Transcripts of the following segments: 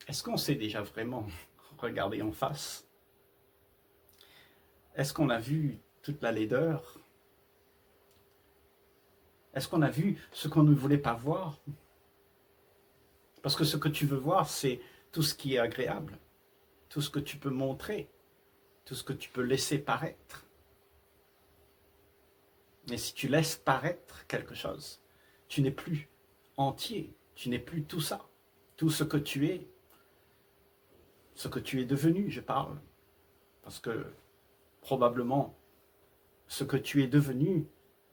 Est-ce qu'on s'est déjà vraiment regardé en face? Est-ce qu'on a vu toute la laideur? Est-ce qu'on a vu ce qu'on ne voulait pas voir? Parce que ce que tu veux voir, c'est tout ce qui est agréable, tout ce que tu peux montrer, tout ce que tu peux laisser paraître. Mais si tu laisses paraître quelque chose, tu n'es plus entier, tu n'es plus tout ça, tout ce que tu es devenu, je parle. Parce que probablement, ce que tu es devenu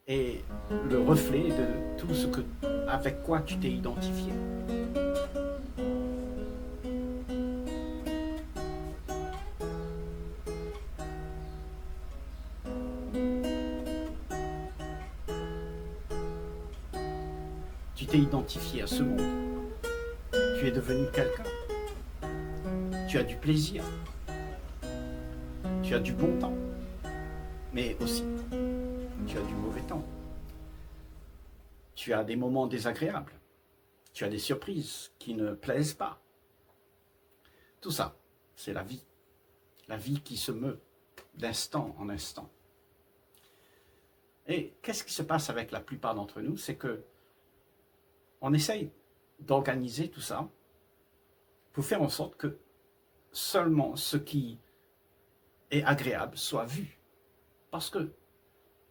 est le reflet de tout ce que, avec quoi tu t'es identifié. Tu t'es identifié à ce monde. Tu es devenu quelqu'un. Tu as du plaisir. Tu as du bon temps. Mais aussi, tu as du mauvais temps. Tu as des moments désagréables. Tu as des surprises qui ne plaisent pas. Tout ça, c'est la vie. La vie qui se meut d'instant en instant. Et qu'est-ce qui se passe avec la plupart d'entre nous? C'est que on essaye d'organiser tout ça pour faire en sorte que seulement ce qui est agréable soit vu. Parce que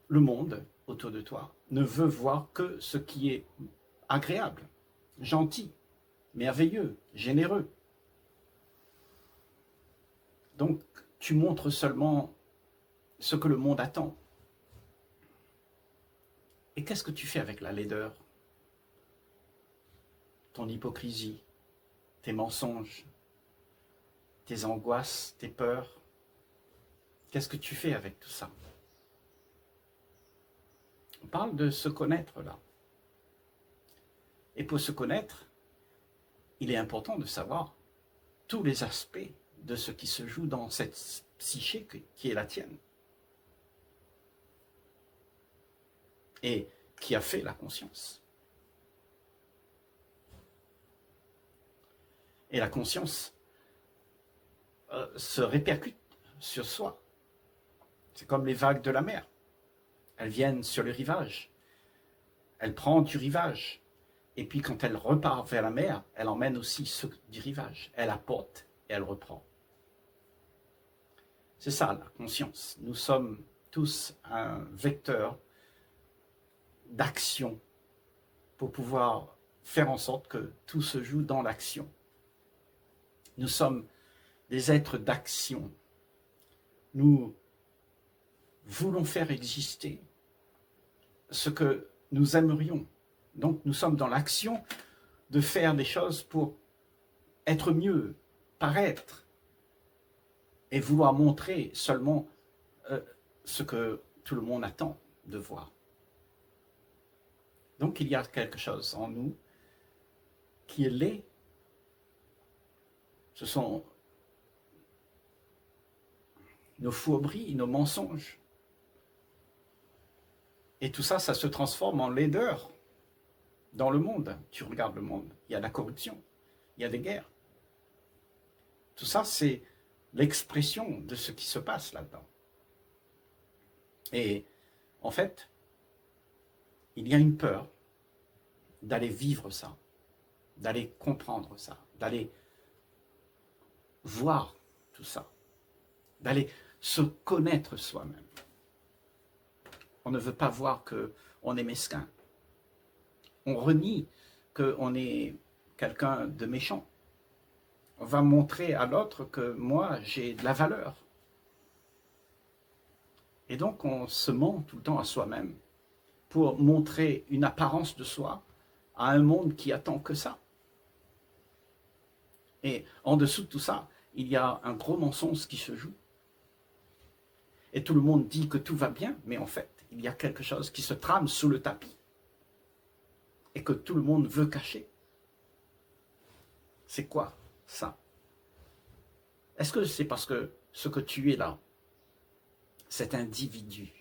le monde autour de toi ne veut voir que ce qui est agréable, gentil, merveilleux, généreux. Donc, tu montres seulement ce que le monde attend. Et qu'est-ce que tu fais avec la laideur? Ton hypocrisie, tes mensonges, tes angoisses, tes peurs. Qu'est-ce que tu fais avec tout ça? On parle de se connaître là. Et pour se connaître, il est important de savoir tous les aspects de ce qui se joue dans cette psyché qui est la tienne. Et qui a fait la conscience. Et la conscience se répercute sur soi. C'est comme les vagues de la mer. Elles viennent sur le rivage. Elle prend du rivage. Et puis quand elle repart vers la mer, elle emmène aussi ceux du rivage. Elle apporte et elle reprend. C'est ça la conscience. Nous sommes tous un vecteur d'action pour pouvoir faire en sorte que tout se joue dans l'action. Nous sommes des êtres d'action. Nous voulons faire exister ce que nous aimerions. Donc nous sommes dans l'action de faire des choses pour être mieux, paraître, et vouloir montrer seulement ce que tout le monde attend de voir. Donc il y a quelque chose en nous qui est laid. Ce sont nos fourberies, nos mensonges. Et tout ça, ça se transforme en laideur dans le monde. Tu regardes le monde, il y a de la corruption, il y a des guerres. Tout ça, c'est l'expression de ce qui se passe là-dedans. Et en fait, il y a une peur d'aller vivre ça, d'aller comprendre ça, d'aller voir tout ça, d'aller se connaître soi-même. On ne veut pas voir qu'on est mesquin. On renie qu'on est quelqu'un de méchant. On va montrer à l'autre que moi, j'ai de la valeur. Et donc, on se ment tout le temps à soi-même pour montrer une apparence de soi à un monde qui attend que ça. Et en dessous de tout ça, il y a un gros mensonge qui se joue. Et tout le monde dit que tout va bien, mais en fait, il y a quelque chose qui se trame sous le tapis et que tout le monde veut cacher. C'est quoi ça? Est-ce que c'est parce que ce que tu es là, cet individu,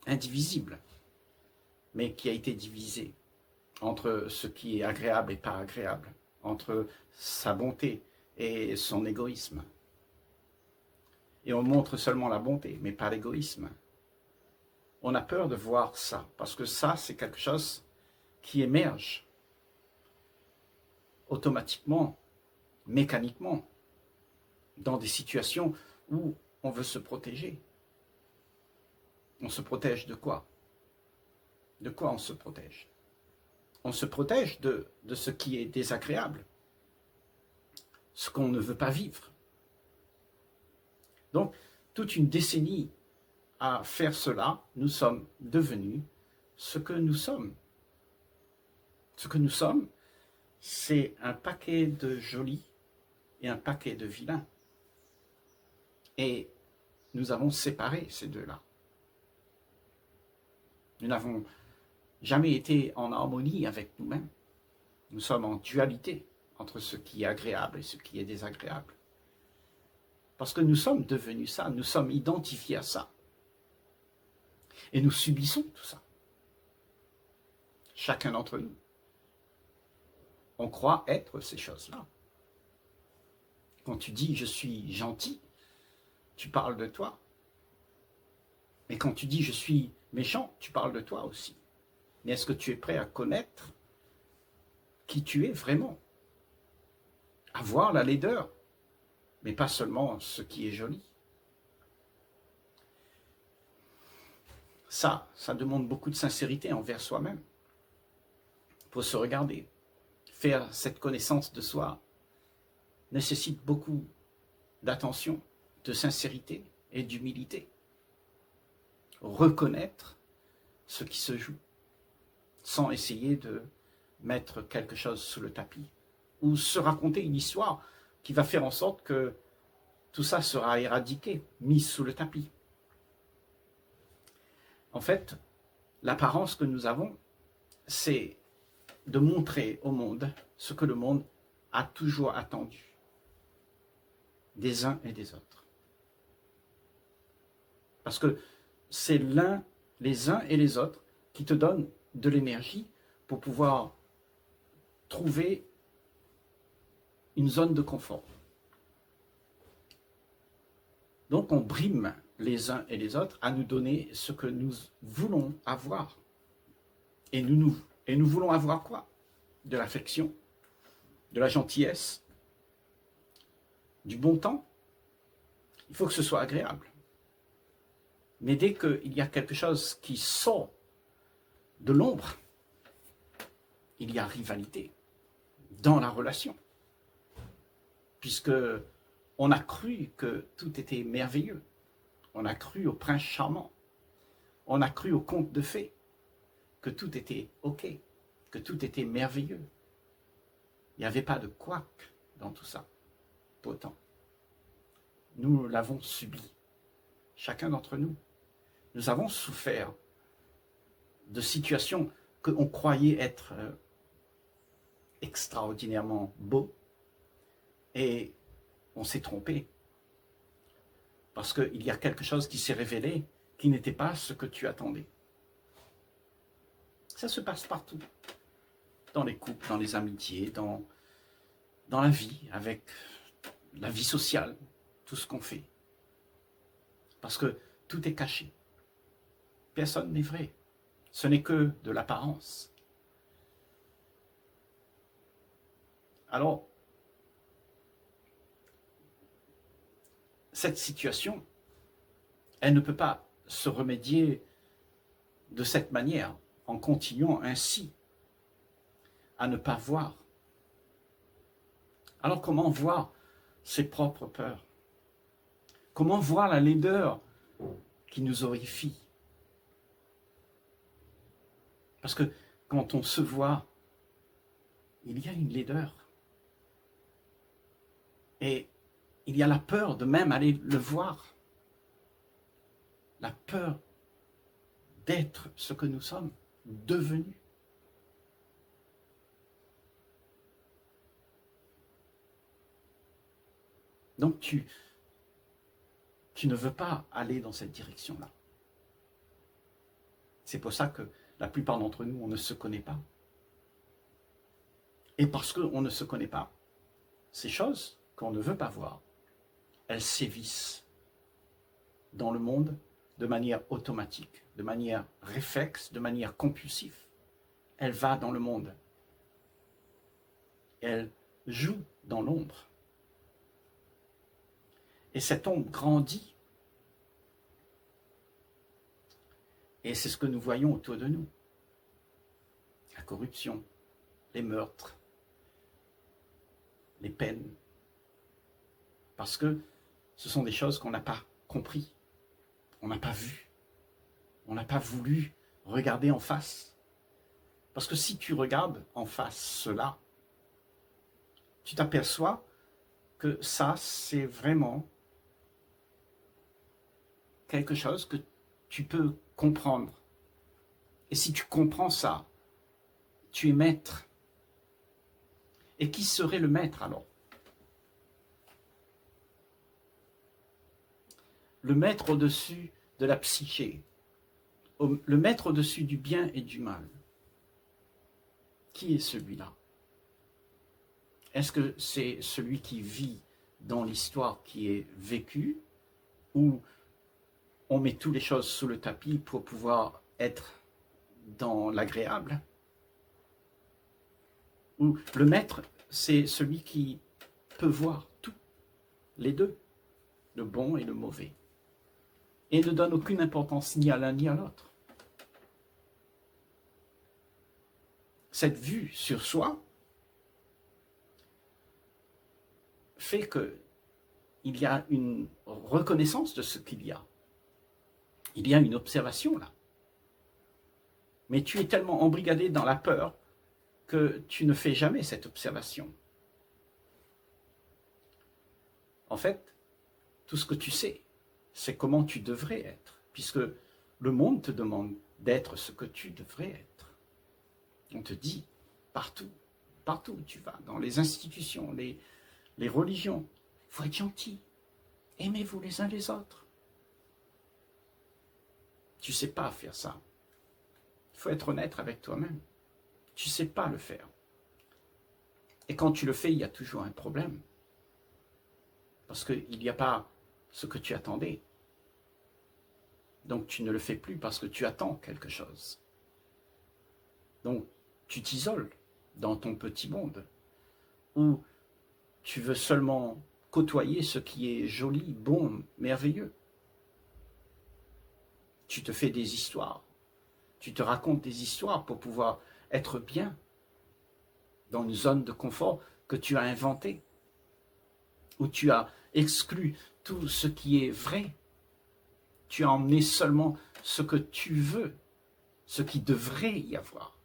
indivisible, mais qui a été divisé entre ce qui est agréable et pas agréable, entre sa bonté et son égoïsme. Et on montre seulement la bonté, mais pas l'égoïsme. On a peur de voir ça, parce que ça, c'est quelque chose qui émerge automatiquement, mécaniquement, dans des situations où on veut se protéger. On se protège de quoi? De quoi on se protège? On se protège de ce qui est désagréable, ce qu'on ne veut pas vivre. Donc, toute une décennie à faire cela, nous sommes devenus ce que nous sommes. Ce que nous sommes, c'est un paquet de jolis et un paquet de vilains. Et nous avons séparé ces deux-là. Nous n'avons jamais été en harmonie avec nous-mêmes. Nous sommes en dualité entre ce qui est agréable et ce qui est désagréable. Parce que nous sommes devenus ça, nous sommes identifiés à ça. Et nous subissons tout ça. Chacun d'entre nous. On croit être ces choses-là. Quand tu dis « je suis gentil », tu parles de toi. Mais quand tu dis « je suis méchant », tu parles de toi aussi. Mais est-ce que tu es prêt à connaître qui tu es vraiment? À voir la laideur, mais pas seulement ce qui est joli. Ça demande beaucoup de sincérité envers soi-même. Il faut se regarder. Faire cette connaissance de soi nécessite beaucoup d'attention, de sincérité et d'humilité. Reconnaître ce qui se joue, sans essayer de mettre quelque chose sous le tapis, ou se raconter une histoire qui va faire en sorte que tout ça sera éradiqué, mis sous le tapis. En fait, l'apparence que nous avons, c'est de montrer au monde ce que le monde a toujours attendu, des uns et des autres. Parce que c'est les uns et les autres qui te donnent de l'énergie pour pouvoir trouver une zone de confort. Donc on brime les uns et les autres à nous donner ce que nous voulons avoir. Et nous voulons avoir quoi? De l'affection, de la gentillesse, du bon temps. Il faut que ce soit agréable. Mais dès qu'il y a quelque chose qui sort de l'ombre, il y a rivalité dans la relation. Puisque on a cru que tout était merveilleux. On a cru au prince charmant. On a cru au conte de fées. Que tout était OK. Que tout était merveilleux. Il n'y avait pas de couac dans tout ça. Pourtant, nous l'avons subi. Chacun d'entre nous. Nous avons souffert de situations qu'on croyait être extraordinairement beaux. Et on s'est trompé. Parce qu'il y a quelque chose qui s'est révélé qui n'était pas ce que tu attendais. Ça se passe partout. Dans les couples, dans les amitiés, dans la vie, avec la vie sociale, tout ce qu'on fait. Parce que tout est caché. Personne n'est vrai. Ce n'est que de l'apparence. Alors, cette situation, elle ne peut pas se remédier de cette manière, en continuant ainsi à ne pas voir. Alors comment voir ses propres peurs? Comment voir la laideur qui nous horrifie? Parce que quand on se voit, il y a une laideur. Et il y a la peur de même aller le voir. La peur d'être ce que nous sommes devenus. Donc tu ne veux pas aller dans cette direction-là. C'est pour ça que la plupart d'entre nous, on ne se connaît pas. Et parce qu'on ne se connaît pas, ces choses qu'on ne veut pas voir, elles sévissent dans le monde de manière automatique, de manière réflexe, de manière compulsive. Elle va dans le monde. Elle joue dans l'ombre. Et cette ombre grandit. Et c'est ce que nous voyons autour de nous. La corruption, les meurtres, les peines. Parce que ce sont des choses qu'on n'a pas compris, on n'a pas vu, on n'a pas voulu regarder en face. Parce que si tu regardes en face cela, tu t'aperçois que ça, c'est vraiment quelque chose que tu peux comprendre. Et si tu comprends ça, tu es maître. Et qui serait le maître alors? Le maître au-dessus de la psyché, le maître au-dessus du bien et du mal. Qui est celui-là? Est-ce que c'est celui qui vit dans l'histoire qui est vécue, ou on met toutes les choses sous le tapis pour pouvoir être dans l'agréable? Ou le maître, c'est celui qui peut voir tout, les deux, le bon et le mauvais, et ne donne aucune importance ni à l'un ni à l'autre. Cette vue sur soi fait qu'il y a une reconnaissance de ce qu'il y a. Il y a une observation là. Mais tu es tellement embrigadé dans la peur que tu ne fais jamais cette observation. En fait, tout ce que tu sais, c'est comment tu devrais être, puisque le monde te demande d'être ce que tu devrais être. On te dit partout où tu vas, dans les institutions, les religions, il faut être gentil, aimez-vous les uns les autres. Tu ne sais pas faire ça. Il faut être honnête avec toi-même. Tu ne sais pas le faire. Et quand tu le fais, il y a toujours un problème. Parce qu'il n'y a pas ce que tu attendais. Donc tu ne le fais plus parce que tu attends quelque chose. Donc tu t'isoles dans ton petit monde où tu veux seulement côtoyer ce qui est joli, bon, merveilleux. Tu te fais des histoires. Tu te racontes des histoires pour pouvoir être bien dans une zone de confort que tu as inventée, où tu as exclu tout ce qui est vrai. Tu as emmené seulement ce que tu veux, ce qui devrait y avoir.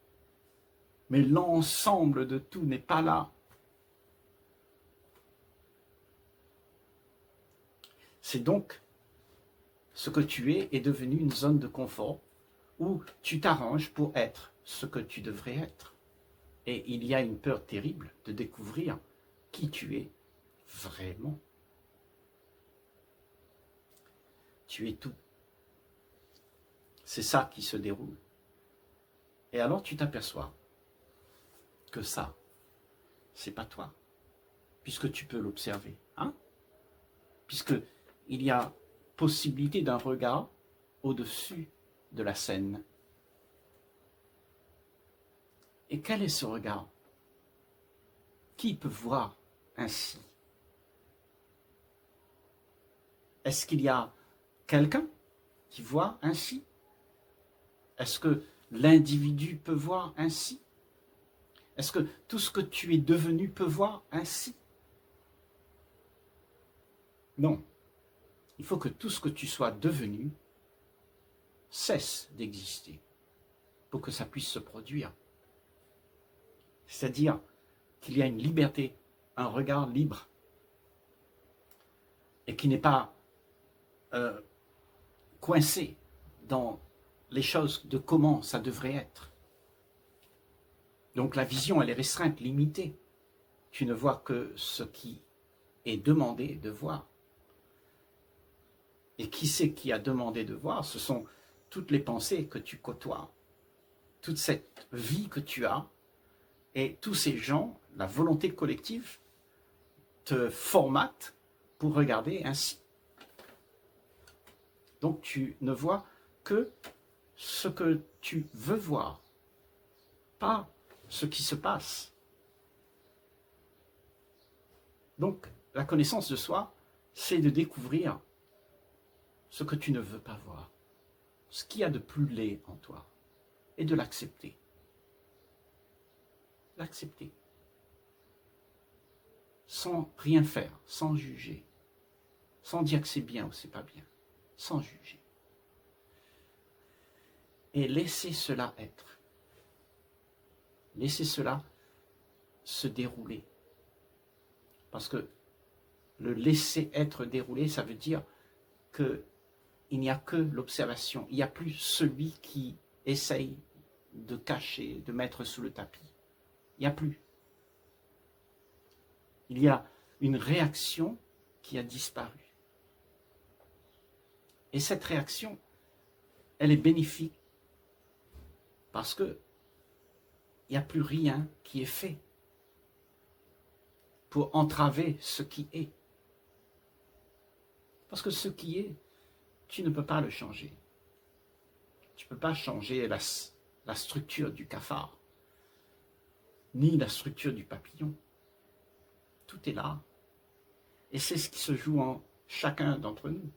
Mais l'ensemble de tout n'est pas là. C'est donc ce que tu es est devenu une zone de confort où tu t'arranges pour être ce que tu devrais être. Et il y a une peur terrible de découvrir qui tu es vraiment. Tu es tout. C'est ça qui se déroule. Et alors tu t'aperçois que ça, c'est pas toi, puisque tu peux l'observer, hein? Puisque il y a possibilité d'un regard au-dessus de la scène. Et quel est ce regard? Qui peut voir ainsi? Est-ce qu'il y a quelqu'un qui voit ainsi? Est-ce que l'individu peut voir ainsi? Est-ce que tout ce que tu es devenu peut voir ainsi? Non. Il faut que tout ce que tu sois devenu cesse d'exister pour que ça puisse se produire. C'est-à-dire qu'il y a une liberté, un regard libre et qui n'est pas coincé dans les choses de comment ça devrait être. Donc la vision, elle est restreinte, limitée. Tu ne vois que ce qui est demandé de voir. Et qui c'est qui a demandé de voir? Ce sont toutes les pensées que tu côtoies, toute cette vie que tu as, et tous ces gens la volonté collective te formate pour regarder ainsi. Donc tu ne vois que ce que tu veux voir, pas ce qui se passe. Donc la connaissance de soi, c'est de découvrir ce que tu ne veux pas voir, ce qu'il y a de plus laid en toi, et de l'accepter. L'accepter. Sans rien faire, sans juger, sans dire que c'est bien ou c'est pas bien, sans juger. Et laisser cela être. Laisser cela se dérouler. Parce que le laisser être déroulé, ça veut dire qu'il n'y a que l'observation. Il n'y a plus celui qui essaye de cacher, de mettre sous le tapis. Il n'y a plus. Il y a une réaction qui a disparu. Et cette réaction, elle est bénéfique parce que il n'y a plus rien qui est fait pour entraver ce qui est. Parce que ce qui est, tu ne peux pas le changer. Tu ne peux pas changer la structure du cafard, ni la structure du papillon. Tout est là. Et c'est ce qui se joue en chacun d'entre nous.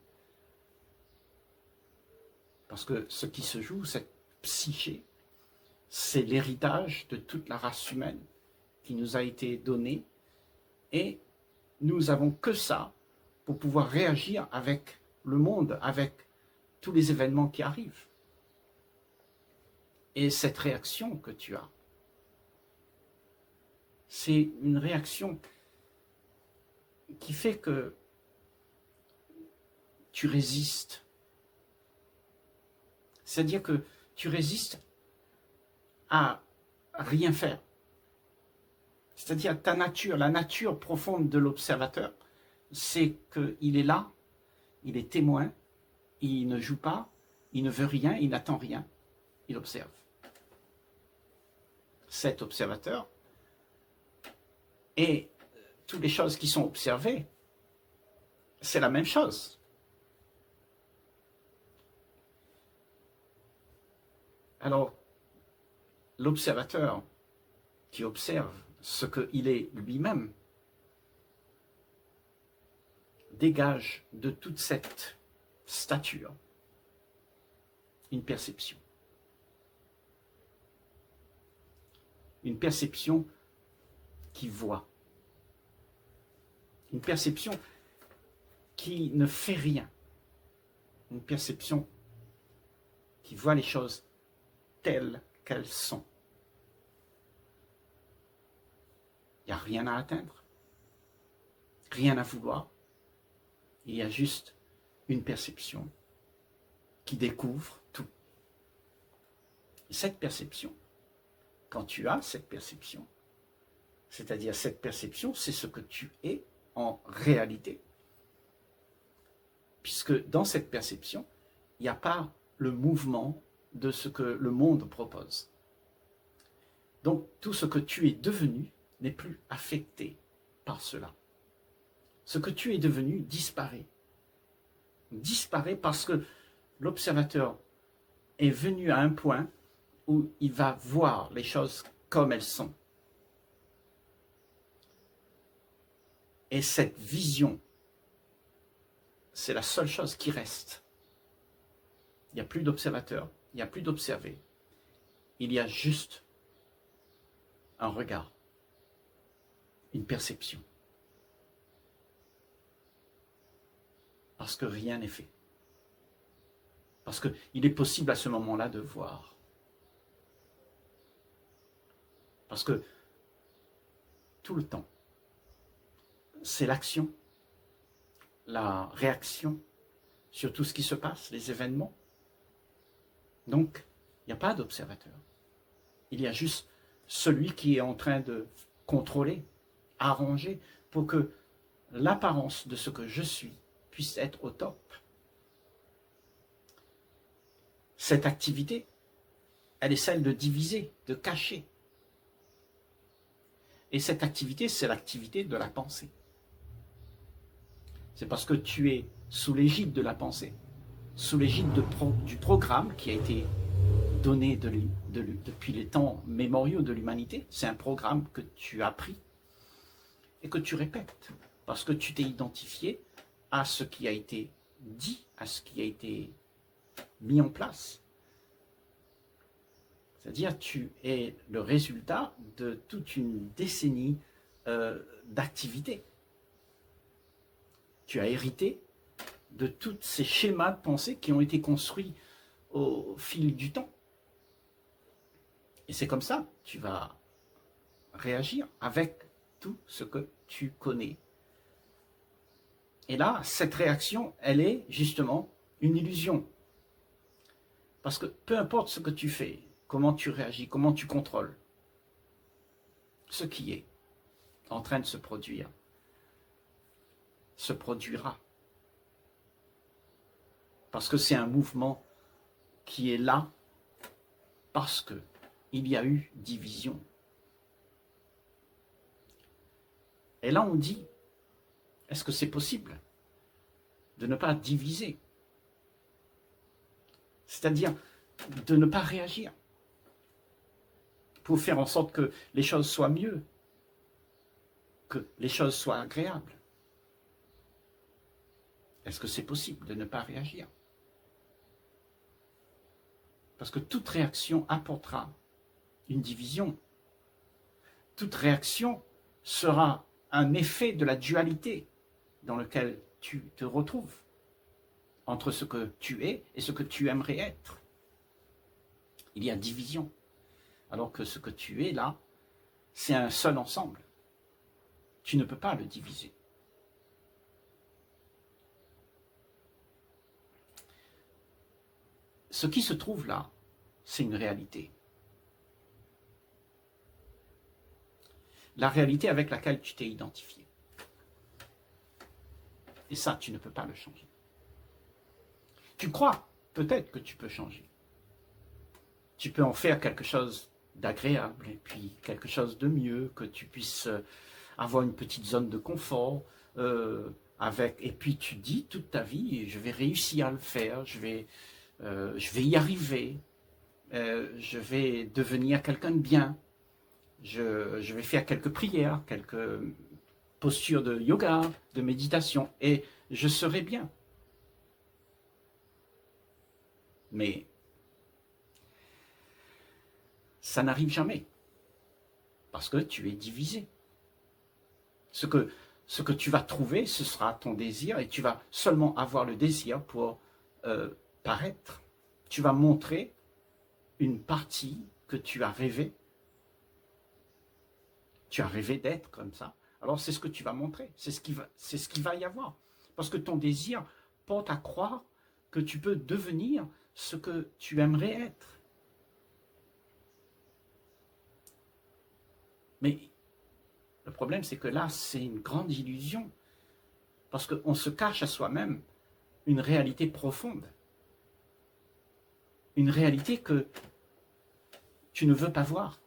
Parce que ce qui se joue, cette psyché, c'est l'héritage de toute la race humaine qui nous a été donné. Et nous n'avons que ça pour pouvoir réagir avec le monde, avec tous les événements qui arrivent. Et cette réaction que tu as, c'est une réaction qui fait que tu résistes. C'est-à-dire que tu résistes à rien faire. C'est-à-dire ta nature, la nature profonde de l'observateur, c'est qu'il est là, il est témoin, il ne joue pas, il ne veut rien, il n'attend rien, il observe. Cet observateur et toutes les choses qui sont observées, c'est la même chose. Alors, l'observateur qui observe ce qu'il est lui-même dégage de toute cette stature une perception. Une perception qui voit. Une perception qui ne fait rien. Une perception qui voit les choses telles qu'elles sont. Il n'y a rien à atteindre, rien à vouloir. Il y a juste une perception qui découvre tout. Et cette perception, quand tu as cette perception, c'est-à-dire cette perception, c'est ce que tu es en réalité. Puisque dans cette perception, il n'y a pas le mouvement de ce que le monde propose. Donc tout ce que tu es devenu n'est plus affecté par cela. Ce que tu es devenu disparaît. Disparaît parce que l'observateur est venu à un point où il va voir les choses comme elles sont. Et cette vision, c'est la seule chose qui reste. Il n'y a plus d'observateur, il n'y a plus d'observé. Il y a juste un regard, une perception. Parce que rien n'est fait. Parce qu'il est possible à ce moment-là de voir. Parce que tout le temps, c'est l'action, la réaction sur tout ce qui se passe, les événements. Donc, il n'y a pas d'observateur. Il y a juste celui qui est en train de contrôler, arranger, pour que l'apparence de ce que je suis puisse être au top. Cette activité, elle est celle de diviser, de cacher. Et cette activité, c'est l'activité de la pensée. C'est parce que tu es sous l'égide de la pensée, sous l'égide du programme qui a été donné depuis les temps mémoriaux de l'humanité. C'est un programme que tu as pris et que tu répètes, parce que tu t'es identifié à ce qui a été dit, à ce qui a été mis en place. C'est-à-dire, tu es le résultat de toute une décennie d'activité. Tu as hérité de tous ces schémas de pensée qui ont été construits au fil du temps. Et c'est comme ça que tu vas réagir avec tout ce que tu connais. Et là, cette réaction, elle est justement une illusion. Parce que peu importe ce que tu fais, comment tu réagis, comment tu contrôles, ce qui est en train de se produire, se produira. Parce que c'est un mouvement qui est là, parce qu'il y a eu division. Et là, on dit, est-ce que c'est possible de ne pas diviser? C'est-à-dire de ne pas réagir pour faire en sorte que les choses soient mieux, que les choses soient agréables. Est-ce que c'est possible de ne pas réagir? Parce que toute réaction apportera une division. Toute réaction sera un effet de la dualité dans lequel tu te retrouves entre ce que tu es et ce que tu aimerais être. Il y a division. Alors que ce que tu es là, c'est un seul ensemble. Tu ne peux pas le diviser. Ce qui se trouve là, c'est une réalité. La réalité avec laquelle tu t'es identifié. Et ça, tu ne peux pas le changer. Tu crois peut-être que tu peux changer. Tu peux en faire quelque chose d'agréable et puis quelque chose de mieux, que tu puisses avoir une petite zone de confort et puis tu dis toute ta vie, je vais réussir à le faire, je vais y arriver, je vais devenir quelqu'un de bien, je vais faire quelques prières, quelques postures de yoga, de méditation, et je serai bien. Mais ça n'arrive jamais, parce que tu es divisé. Ce que tu vas trouver, ce sera ton désir, et tu vas seulement avoir le désir pour paraître. Tu vas montrer une partie que tu as rêvé. Tu as rêvé d'être comme ça. Alors c'est ce que tu vas montrer, c'est ce qui va y avoir. Parce que ton désir porte à croire que tu peux devenir ce que tu aimerais être. Mais le problème, c'est que là, c'est une grande illusion. Parce qu'on se cache à soi-même une réalité profonde. Une réalité que tu ne veux pas voir.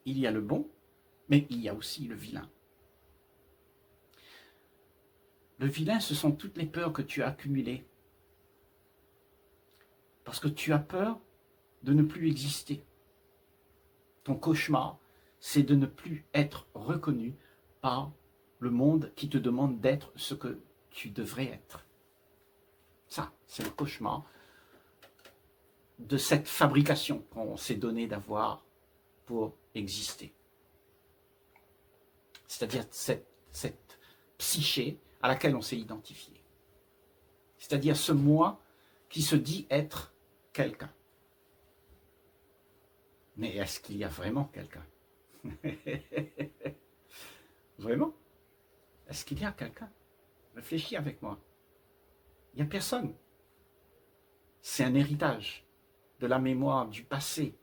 Il y a le bon, mais il y a aussi le vilain. Le vilain, ce sont toutes les peurs que tu as accumulées. Parce que tu as peur de ne plus exister. Ton cauchemar, c'est de ne plus être reconnu par le monde qui te demande d'être ce que tu devrais être. Ça, c'est le cauchemar de cette fabrication qu'on s'est donné d'avoir pour exister. C'est-à-dire cette psyché à laquelle on s'est identifié. C'est-à-dire ce moi qui se dit être quelqu'un. Mais est-ce qu'il y a vraiment quelqu'un? Vraiment? Est-ce qu'il y a quelqu'un? Réfléchis avec moi. Il n'y a personne. C'est un héritage de la mémoire, du passé,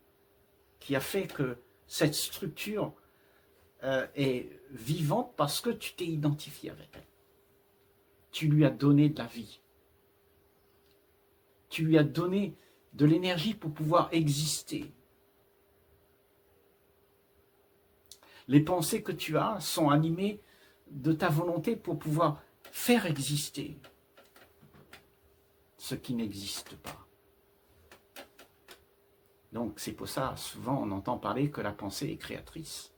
qui a fait que cette structure est vivante parce que tu t'es identifié avec elle. Tu lui as donné de la vie. Tu lui as donné de l'énergie pour pouvoir exister. Les pensées que tu as sont animées de ta volonté pour pouvoir faire exister ce qui n'existe pas. Donc c'est pour ça, souvent on entend parler que la pensée est créatrice.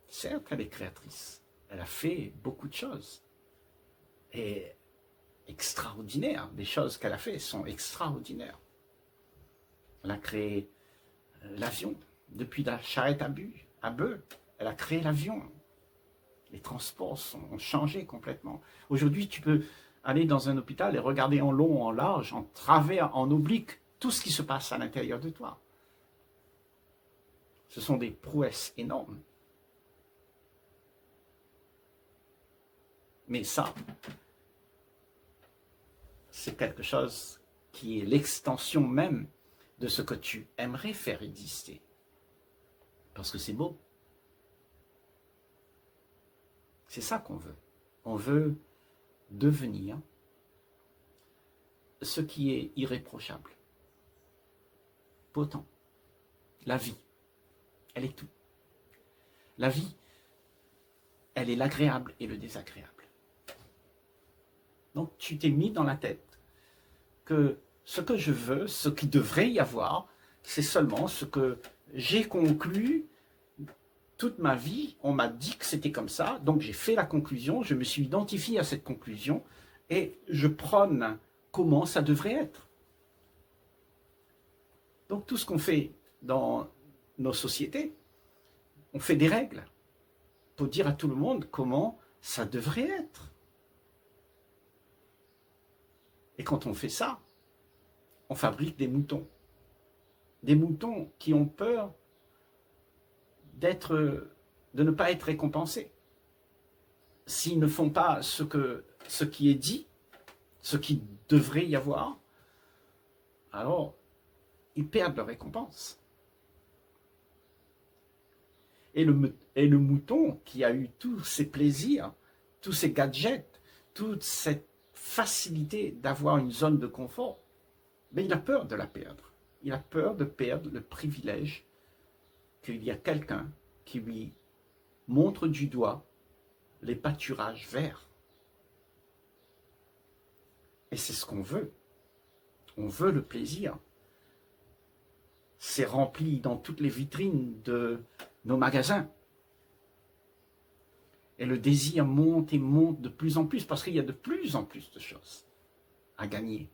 Certes, elle est créatrice. Elle a fait beaucoup de choses. Et extraordinaires. Des choses qu'elle a fait sont extraordinaires. Elle a créé l'avion. Depuis la charrette à bœuf, elle a créé l'avion. Les transports ont changé complètement. Aujourd'hui, tu peux aller dans un hôpital et regarder en long, en large, en travers, en oblique, tout ce qui se passe à l'intérieur de toi. Ce sont des prouesses énormes. Mais ça, c'est quelque chose qui est l'extension même de ce que tu aimerais faire exister. Parce que c'est beau. C'est ça qu'on veut. On veut devenir ce qui est irréprochable. Pourtant, la vie, elle est tout. La vie, elle est l'agréable et le désagréable. Donc tu t'es mis dans la tête que ce que je veux, ce qui devrait y avoir, c'est seulement ce que j'ai conclu toute ma vie. On m'a dit que c'était comme ça, donc j'ai fait la conclusion, je me suis identifié à cette conclusion et je prône comment ça devrait être. Donc tout ce qu'on fait dans nos sociétés, on fait des règles pour dire à tout le monde comment ça devrait être. Et quand on fait ça, on fabrique des moutons. Des moutons qui ont peur de ne pas être récompensés. S'ils ne font pas ce qui est dit, ce qui devrait y avoir, alors ils perdent leur récompense. Et le mouton qui a eu tous ces plaisirs, tous ces gadgets, toute cette facilité d'avoir une zone de confort, mais il a peur de la perdre. Il a peur de perdre le privilège qu'il y a quelqu'un qui lui montre du doigt les pâturages verts. Et c'est ce qu'on veut. On veut le plaisir. C'est rempli dans toutes les vitrines de nos magasins. Et le désir monte et monte de plus en plus, parce qu'il y a de plus en plus de choses à gagner.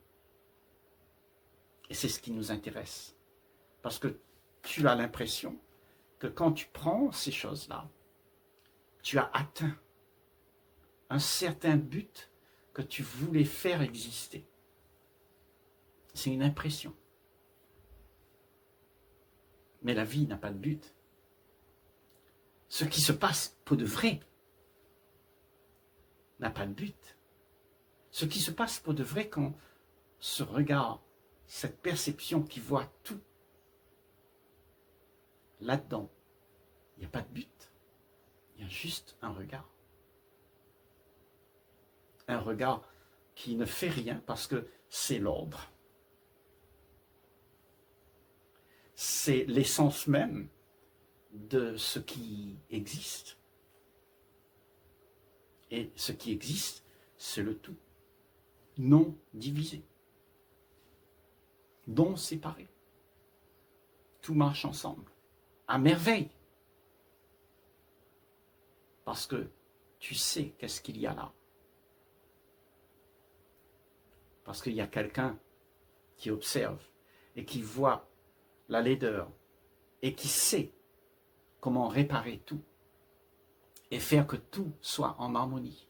Et c'est ce qui nous intéresse. Parce que tu as l'impression que quand tu prends ces choses-là, tu as atteint un certain but que tu voulais faire exister. C'est une impression. Mais la vie n'a pas de but. Ce qui se passe pour de vrai n'a pas de but. Ce qui se passe pour de vrai quand ce regard, cette perception qui voit tout, là-dedans, il n'y a pas de but. Il y a juste un regard. Un regard qui ne fait rien parce que c'est l'ordre. C'est l'essence même de ce qui existe. Et ce qui existe, c'est le tout, non divisé, non séparé. Tout marche ensemble, à merveille. Parce que tu sais qu'est-ce qu'il y a là. Parce qu'il y a quelqu'un qui observe et qui voit la laideur et qui sait comment réparer tout et faire que tout soit en harmonie.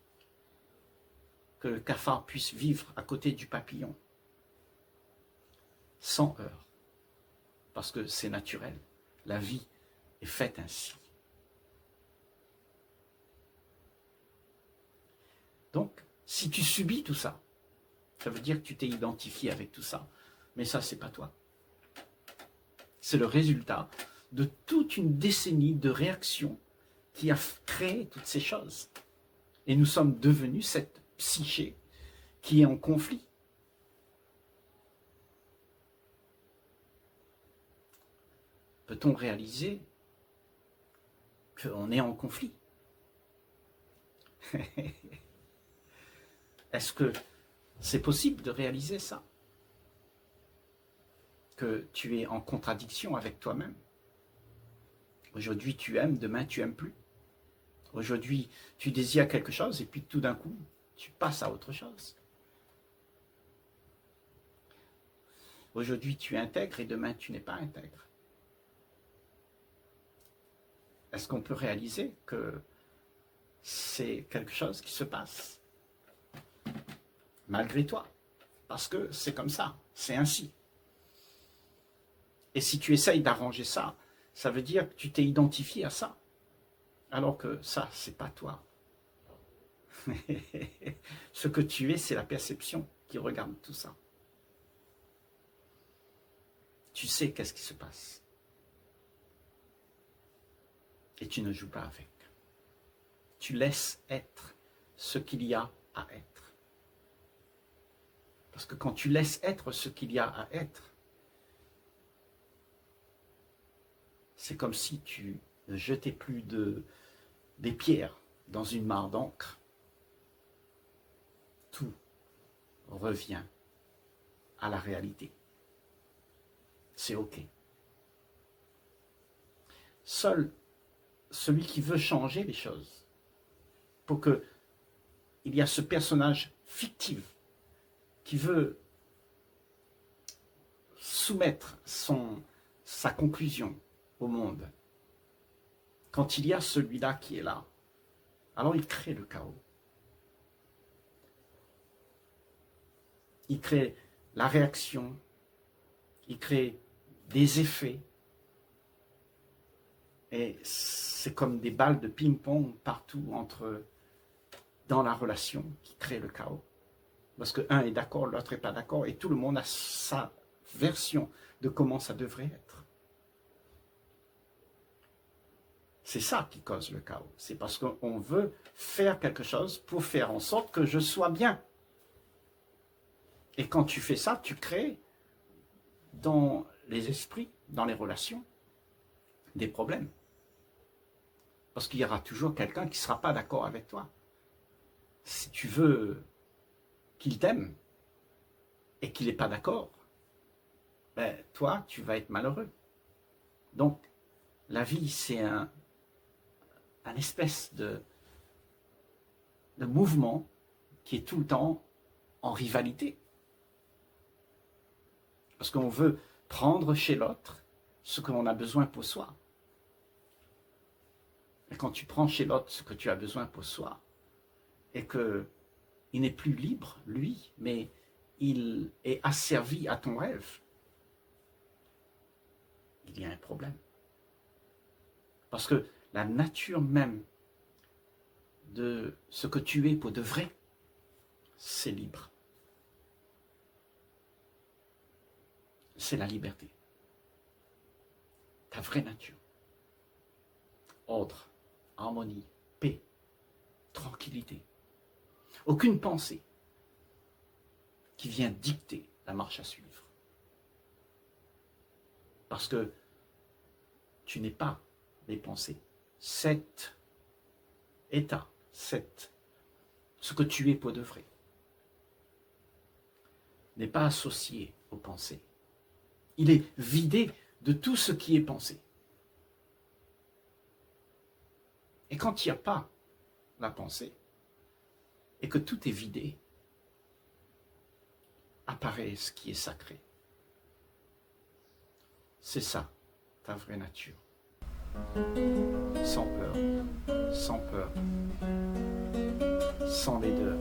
Que le cafard puisse vivre à côté du papillon, sans heurts, parce que c'est naturel. La vie est faite ainsi. Donc, si tu subis tout ça, ça veut dire que tu t'es identifié avec tout ça. Mais ça, c'est pas toi. C'est le résultat de toute une décennie de réactions qui a créé toutes ces choses. Et nous sommes devenus cette psyché qui est en conflit. peut-on réaliser qu'on est en conflit? Est-ce que c'est possible de réaliser ça? Que tu es en contradiction avec toi-même? Aujourd'hui, tu aimes, demain, tu n'aimes plus. Aujourd'hui, tu désires quelque chose et puis tout d'un coup, tu passes à autre chose. Aujourd'hui, tu intègres et demain, tu n'es pas intègre. Est-ce qu'on peut réaliser que c'est quelque chose qui se passe malgré toi? Parce que c'est comme ça, c'est ainsi. Et si tu essayes d'arranger ça, ça veut dire que tu t'es identifié à ça. Alors que ça, c'est pas toi. Ce que tu es, c'est la perception qui regarde tout ça. Tu sais qu'est-ce qui se passe. Et tu ne joues pas avec. Tu laisses être ce qu'il y a à être. Parce que quand tu laisses être ce qu'il y a à être, c'est comme si tu ne jetais plus des pierres dans une mare d'encre. Tout revient à la réalité. C'est OK. Seul celui qui veut changer les choses, pour que il y a ce personnage fictif qui veut soumettre sa conclusion au monde, quand il y a celui-là qui est là, alors il crée le chaos. Il crée la réaction, il crée des effets, et c'est comme des balles de ping-pong partout dans la relation qui crée le chaos. Parce que un est d'accord, l'autre n'est pas d'accord, et tout le monde a sa version de comment ça devrait être. C'est ça qui cause le chaos. C'est parce qu'on veut faire quelque chose pour faire en sorte que je sois bien. Et quand tu fais ça, tu crées dans les esprits, dans les relations, des problèmes. Parce qu'il y aura toujours quelqu'un qui ne sera pas d'accord avec toi. Si tu veux qu'il t'aime et qu'il n'est pas d'accord, ben, toi, tu vas être malheureux. Donc, la vie, c'est un espèce de mouvement qui est tout le temps en rivalité. Parce qu'on veut prendre chez l'autre ce que l'on a besoin pour soi. Et quand tu prends chez l'autre ce que tu as besoin pour soi, et qu'il n'est plus libre, lui, mais il est asservi à ton rêve, il y a un problème. Parce que la nature même de ce que tu es pour de vrai, c'est libre. C'est la liberté. Ta vraie nature. Ordre, harmonie, paix, tranquillité. Aucune pensée qui vient dicter la marche à suivre. Parce que tu n'es pas les pensées. Cet état, ce que tu es pour de vrai, n'est pas associé aux pensées. Il est vidé de tout ce qui est pensé. Et quand il n'y a pas la pensée, et que tout est vidé, apparaît ce qui est sacré. C'est ça, ta vraie nature. Sans peur, sans laideur,